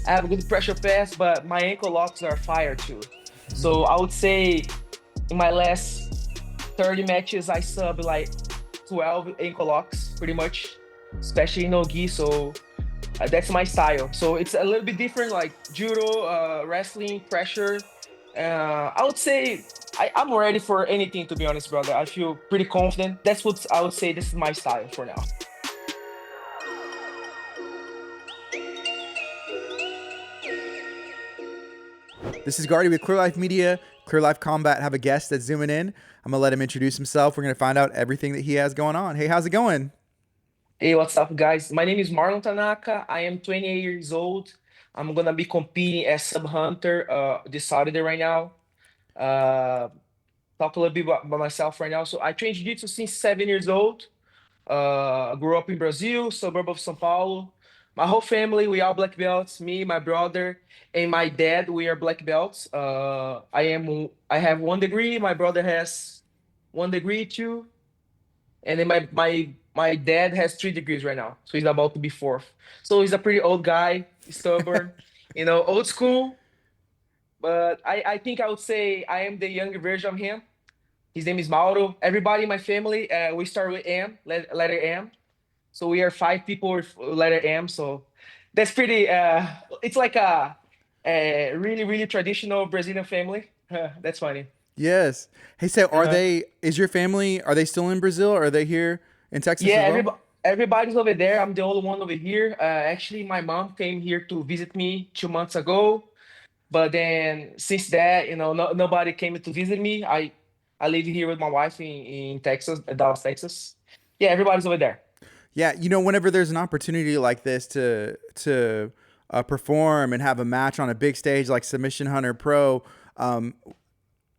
I have a good pressure pass, but my ankle locks are fire too. So I would say in my last 30 matches, I sub like 12 ankle locks pretty much, especially in no-gi. So that's my style. So it's a little bit different, like judo, wrestling, pressure. I would say I'm ready for anything, to be honest, brother. I feel pretty confident. That's what I would say. This is my style for now. This is Gardy with Clear Life Media, Clear Life Combat. Have a guest that's zooming in. I'm going to let him introduce himself. We're going to find out everything that he has going on. Hey, how's it going? Hey, what's up, guys? My name is Marlon Tanaka. I am 28 years old. I'm gonna be competing as sub hunter this Saturday right now. Uh, talk a little bit about myself right now. So I train jiu-jitsu since 7 years old. I grew up in Brazil, suburb of São Paulo. My whole family, we are black belts. Me, my brother, and my dad, we are black belts. I have 1 degree. My brother has 1 degree too, and then my dad has 3 degrees right now, so he's about to be fourth. So he's a pretty old guy, stubborn, old school. But I think I would say I am the younger version of him. His name is Mauro. Everybody in my family, we start with M, letter M. So we are 5 people with letter M. So that's pretty. It's like a really really traditional Brazilian family. That's funny. Yes. Hey, so Uh-huh. is your family, are they still in Brazil or are they here in Texas Yeah, as well? everybody's over there. I'm the only one over here. Actually, my mom came here to visit me 2 months ago. But then since that, nobody came to visit me. I live here with my wife in Texas, Dallas, Texas. Yeah, everybody's over there. Yeah, whenever there's an opportunity like this to perform and have a match on a big stage like Submission Hunter Pro, um,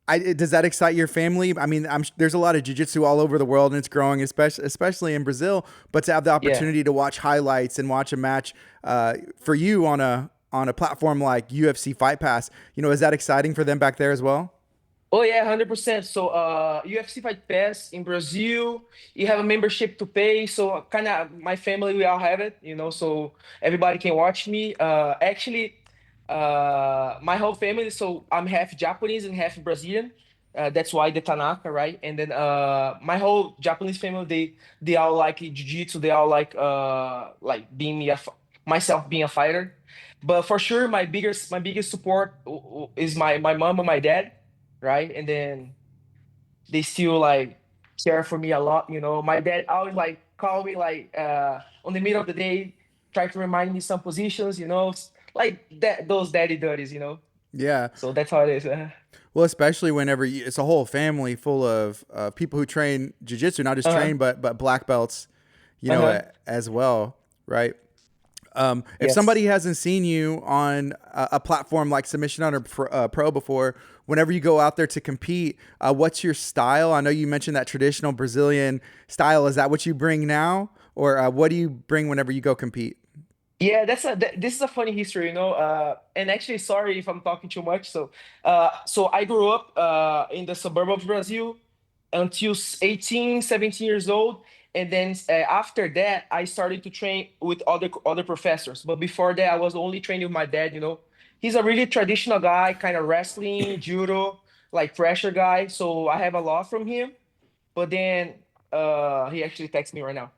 does that excite your family? I mean, there's a lot of jiu-jitsu all over the world and it's growing, especially in Brazil. But to have the Yeah. opportunity to watch highlights and watch a match for you on a platform like UFC Fight Pass, is that exciting for them back there as well? Oh yeah, 100%. So UFC Fight Pass in Brazil, you have a membership to pay. So kind of my family, we all have it, so everybody can watch me. Actually, my whole family, so I'm half Japanese and half Brazilian. That's why the Tanaka, right? And then my whole Japanese family, they all like jiu-jitsu, they all like being myself being a fighter. But for sure, my biggest support is my mom and my dad, right? And then they still like care for me a lot. My dad always like call me like on the middle of the day, try to remind me some positions, like that those daddy duties, Yeah. So that's how it is. Well, especially whenever it's a whole family full of people who train jujitsu, not just Uh-huh. train, but black belts, Uh-huh. as well, right? If Yes. somebody hasn't seen you on a platform like Submission Hunter Pro before, whenever you go out there to compete, what's your style? I know you mentioned that traditional Brazilian style. Is that what you bring now, or what do you bring whenever you go compete? Yeah, this is a funny history, and actually, sorry if I'm talking too much. So I grew up in the suburb of Brazil until 18, 17 years old, and then after that, I started to train with other professors. But before that, I was only training with my dad. He's a really traditional guy, kind of wrestling, judo, like pressure guy. So I have a lot from him. But then he actually texts me right now.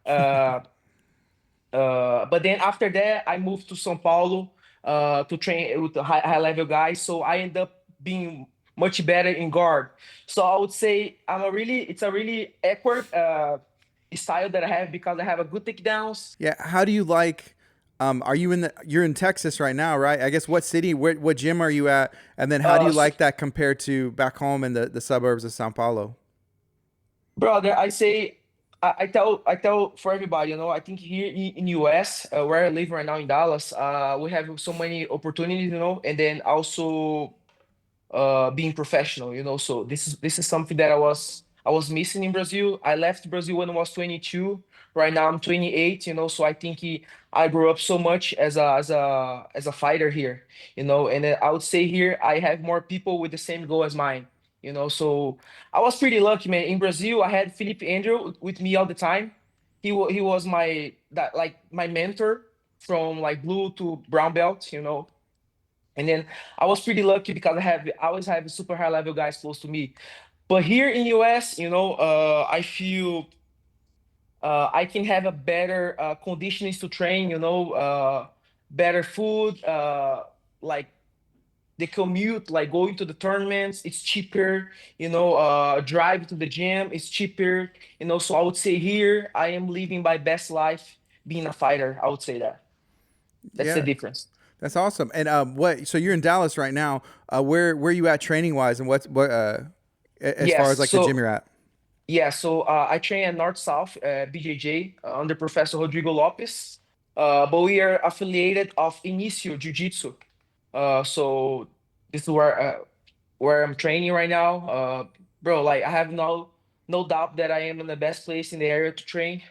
But then after that, I moved to São Paulo to train with the high level guys. So I end up being much better in guard. So I would say it's a really awkward style that I have because I have a good takedowns. Yeah. How do you like? Are you you're in Texas right now, right? I guess what city, what gym are you at? And then how do you So, like that compared to back home in the suburbs of Sao Paulo? brother, I tell for everybody, I think here in US, where I live right now in Dallas, we have so many opportunities, and then also being professional, so this is something that I was missing in Brazil. I left Brazil when I was 22. Right now I'm 28, so I think I grew up so much as a fighter here, and I would say here I have more people with the same goal as mine, so I was pretty lucky, man. In Brazil I had Felipe Andrew with me all the time. He was my mentor from like blue to brown belt. And then I was pretty lucky because I always have super high level guys close to me. But here in US, I feel I can have a better conditions to train, better food, like the commute, like going to the tournaments, it's cheaper, drive to the gym, it's cheaper, So I would say here I am living my best life being a fighter. I would say that. That's the Yeah, difference. that's awesome. And what? So you're in Dallas right now. Where you at training wise, and what as far Yes. as like the gym you're at? Yeah, so I train at North South BJJ under Professor Rodrigo Lopes, but we are affiliated of Inicio Jiu-Jitsu. So this is where I'm training right now. Bro, like I have no doubt that I am in the best place in the area to train.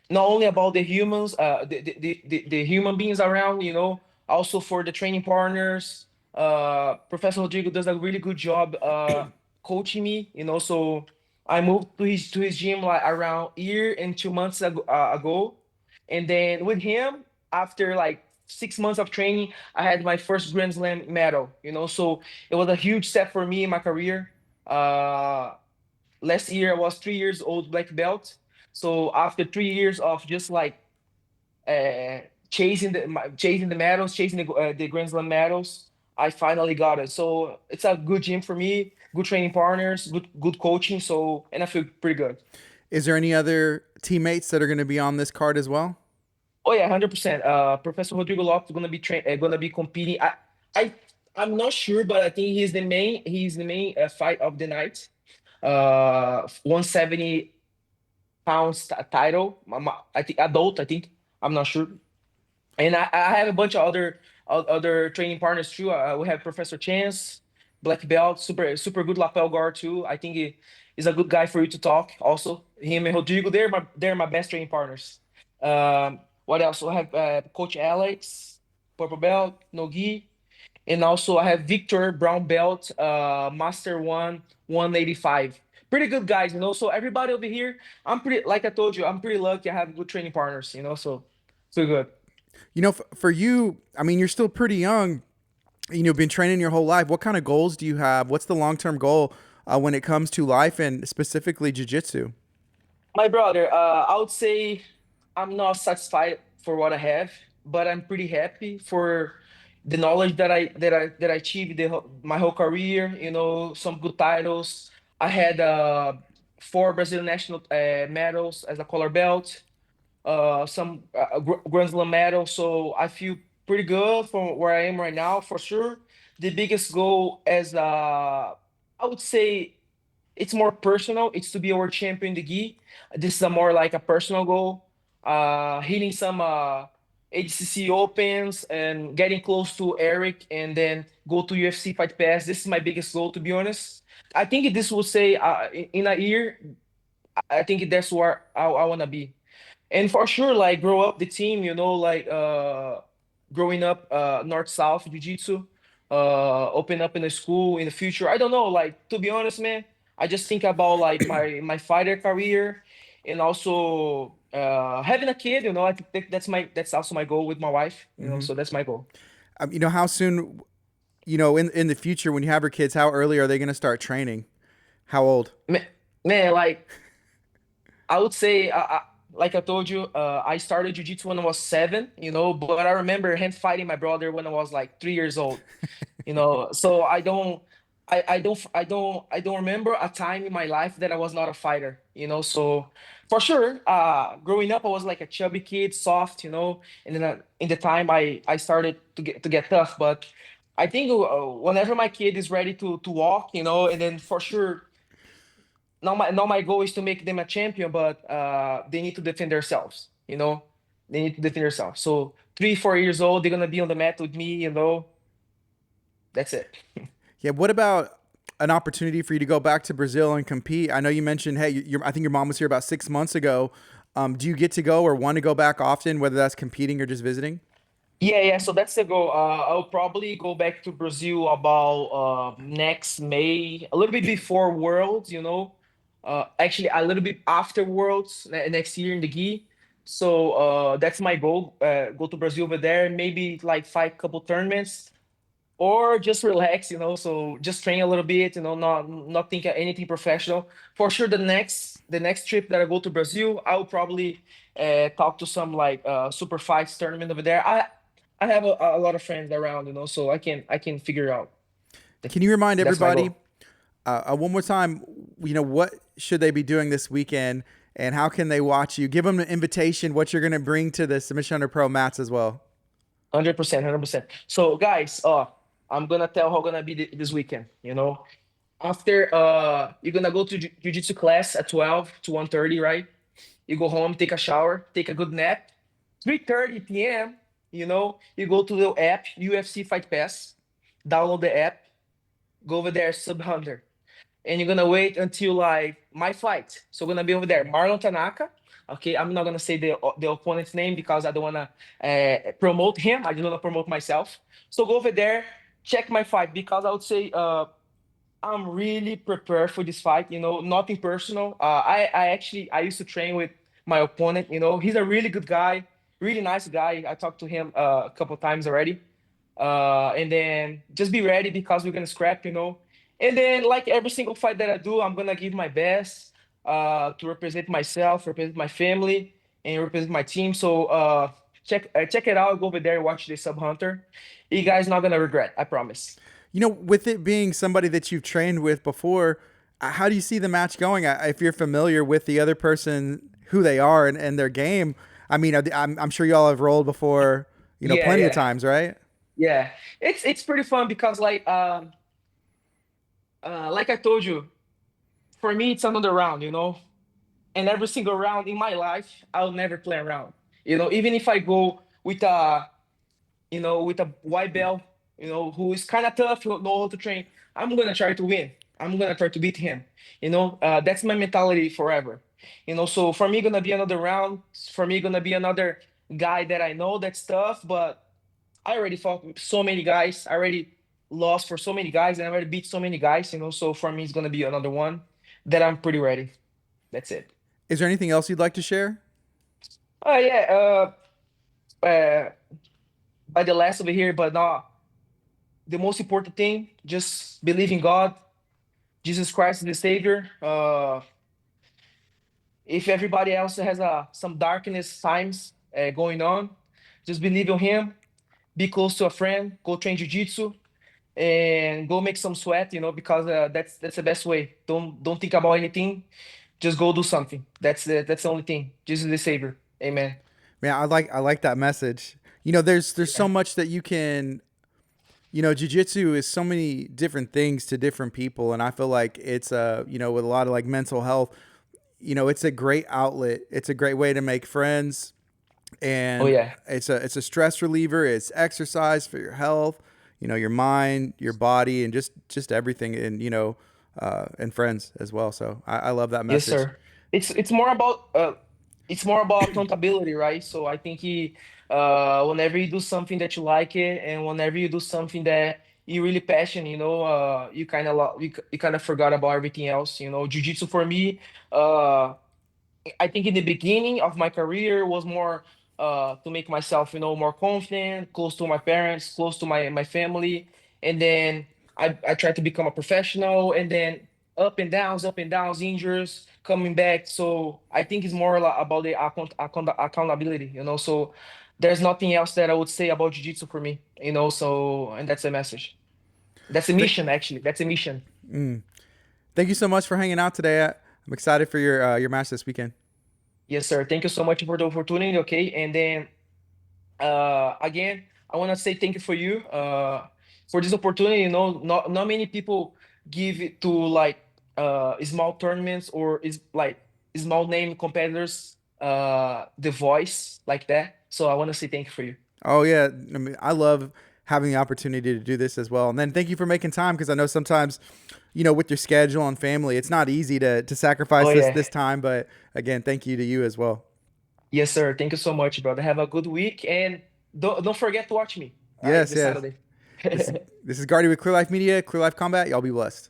Not only about the humans, the human beings around, also for the training partners. Professor Rodrigo does a really good job coaching me, So I moved to his gym like around a year and 2 months ago, and then with him, after like 6 months of training, I had my first Grand Slam medal, So it was a huge step for me in my career. Uh, Last year I was 3 years old black belt. So after 3 years of just like uh, chasing the medals, chasing the Grand Slam medals, I finally got it. So it's a good gym for me, good training partners, good coaching. So and I feel pretty good. Is there any other teammates that are going to be on this card as well? Oh yeah, 100%. Professor Rodrigo Lopes is gonna be competing. I I'm not sure, but I think he's the main fight of the night. 170 pounds title. I think adult. I think I'm not sure. And I have a bunch of other training partners too. We have Professor Chance, black belt, super good lapel guard too. I think he is a good guy for you to talk. Also, him and Rodrigo, they're my best training partners. What else? I have Coach Alex, purple belt, Nogi, and also I have Victor, brown belt, Master One, 185. Pretty good guys, So everybody over here, like I told you, I'm pretty lucky. I have good training partners, So good. For you, I mean, you're still pretty young. Been training your whole life. What kind of goals do you have? What's the long term goal when it comes to life and specifically jujitsu? My brother, I would say I'm not satisfied for what I have, but I'm pretty happy for the knowledge that I achieved my whole career. Some good titles. I had four Brazilian national medals as a color belt. Some Grand Slam medals. So I feel pretty good from where I am right now, for sure. The biggest goal as I would say it's more personal. It's to be a world champion in the gi. This is a more like a personal goal. Hitting some HCC opens and getting close to Eric, and then go to UFC Fight Pass. This is my biggest goal, to be honest. I think this will say in a year. I think that's where I want to be. And for sure, like grow up the team, like growing up North South Jiu Jitsu, open up in a school in the future. I don't know, like to be honest, man, I just think about like my fighter career, and also having a kid. I think that's also my goal with my wife. So that's my goal. How soon, in the future when you have your kids, how early are they going to start training? How old? Man, like I would say, like I told you, I started jiu-jitsu when I was 7, but I remember him fighting my brother when I was like 3 years old, So I don't remember a time in my life that I was not a fighter, So for sure, growing up, I was like a chubby kid, soft, and then in the time I started to get tough, but I think whenever my kid is ready to walk, and then for sure now my goal is to make them a champion, but they need to defend themselves. They need to defend themselves. So 3, 4 years old, they're gonna be on the mat with me. That's it. Yeah. What about an opportunity for you to go back to Brazil and compete? I know you mentioned, hey, I think your mom was here about 6 months ago. Do you get to go or want to go back often, whether that's competing or just visiting? Yeah, yeah. So that's the goal. I'll probably go back to Brazil about next May, a little bit before Worlds. Actually a little bit after Worlds next year in the gi. So that's my goal. Go to Brazil over there, maybe like fight couple tournaments. or just relax, so just train a little bit, not think anything professional. For sure, the next trip that I go to Brazil, I'll probably talk to some like super fights tournament over there. I have a lot of friends around, so I can figure out. Can you remind That's my everybody goal. one more time? What should they be doing this weekend, and how can they watch you? Give them an invitation. What you're going to bring to the Submission Under Pro mats as well. 100%, 100%. So guys, I'm gonna tell how gonna be this weekend. After you're gonna go to jiu-jitsu class at 12 to 1:30, right? You go home, take a shower, take a good nap. 3:30 p.m. You go to the app UFC Fight Pass, download the app, go over there, sub 100, and you're gonna wait until like my fight. So gonna be over there, Marlon Tanaka. Okay, I'm not gonna say the opponent's name because I don't wanna promote him. I just wanna promote myself. So go over there, check my fight because I would say I'm really prepared for this fight. Nothing personal. I used to train with my opponent. He's a really good guy, really nice guy. I talked to him a couple times already. And then just be ready because we're gonna scrap. And then like every single fight that I do, I'm gonna give my best to represent myself, represent my family, and represent my team. So check it out. Go over there, watch the Sub Hunter. You guys not gonna regret. I promise. With it being somebody that you've trained with before, how do you see the match going? If you're familiar with the other person, who they are, and their game, I mean, I'm sure y'all have rolled before, Yeah, plenty of yeah. times, right? Yeah, it's pretty fun because like I told you, for me it's another round. And every single round in my life, I'll never play around. Even if I go with a white belt, who is kind of tough, who know how to train, I'm gonna try to win. I'm gonna try to beat him. That's my mentality forever. So for me, gonna be another round. For me, gonna be another guy that I know that's tough, but I already fought with so many guys. I already lost for so many guys, and I already beat so many guys. So for me, it's gonna be another one that I'm pretty ready. That's it. Is there anything else you'd like to share? Oh yeah. Uh, by the last over here, but not the most important thing. Just believe in God. Jesus Christ is the Savior. If everybody else has some darkness times going on, just believe in Him. Be close to a friend. Go train jiu-jitsu and go make some sweat. Because that's the best way. Don't think about anything. Just go do something. That's the only thing. Jesus is the Savior. Amen. Man, I like that message. There's so Yeah. much that you can. Jujitsu is so many different things to different people, and I feel like it's with a lot of like mental health. It's a great outlet. It's a great way to make friends, Oh and yeah. it's a stress reliever. It's exercise for your health, your mind, your body, and just everything, and friends as well. So I love that Yes, message. sir. It's more about accountability, right? So I think whenever you do something that you like it, and whenever you do something that you really passionate, you kind of forgot about everything else. Jiu-jitsu for me, uh, I think in the beginning of my career was more to make myself, more confident, close to my parents, close to my family, and then I tried to become a professional, and then up and downs, injuries, coming back. So I think it's more like about the accountability, So there's nothing else that I would say about jiu-jitsu for me, So and that's a message. That's a Th- mission, actually. That's a mission. Thank you so much for hanging out today. I'm excited for your match this weekend. Yes, sir. Thank you so much for the opportunity. Okay, and then again, I want to say thank you for this opportunity. Not many people give it to like small tournaments or is like small name competitors the voice like that. So I want to say thank you for you. Oh yeah, I mean, I love having the opportunity to do this as well. And then thank you for making time because I know sometimes, with your schedule and family, it's not easy to Oh sacrifice this yeah, this time. But again, thank you to you as well. yes, sir. Thank you so much, brother. Have a good week, and don't forget to watch me. All right, Yes, this yes. Saturday. This this is Guardy with Clear Life Media, Clear Life Combat. Y'all be blessed.